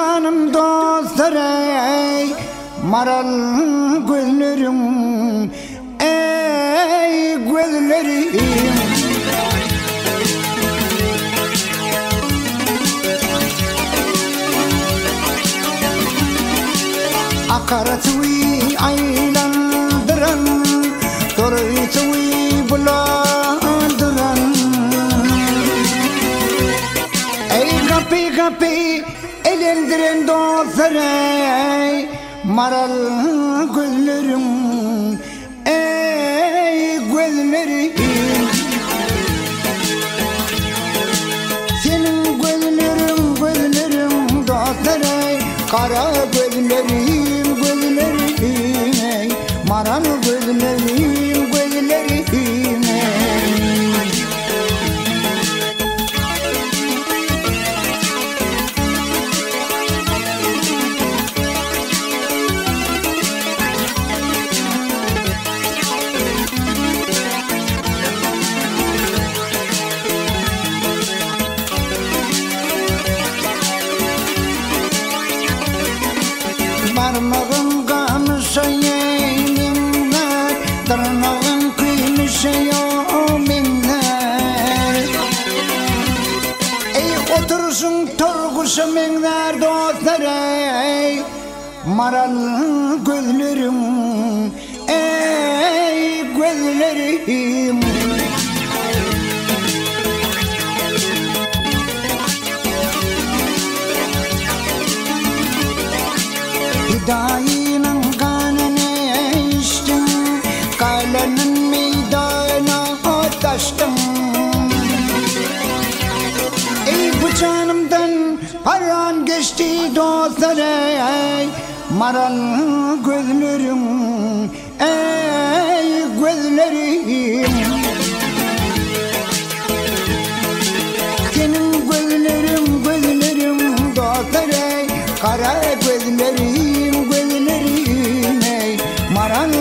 canım dostlar ey, maral gözlerim, ey gözlerim. Akaratwi aylandıran, toruytwi bulandıran. Ey kapı kapı elendiren dostlar ey, maral gözlerim, ey gözlerim. Senin gözlerim gözlerim dostlar ey, kara gözlerim gözlerim ey, maral gözlerim gözlerim ey. Parmağın kamışa yeminler, tırnağın kıymışa yominler. Ey otursun torguşa minler dostlar ey, maral gözlerim, ey gözlerim. Hidayının kanını içtim, kalenin meydana taştım. Ey bu canımdan paran geçti dostlar ey, maral gözlerim, ey gözlerim. Senin gözlerim gözlerim dostlar ey, kara gözlerim gözlerim ey, maral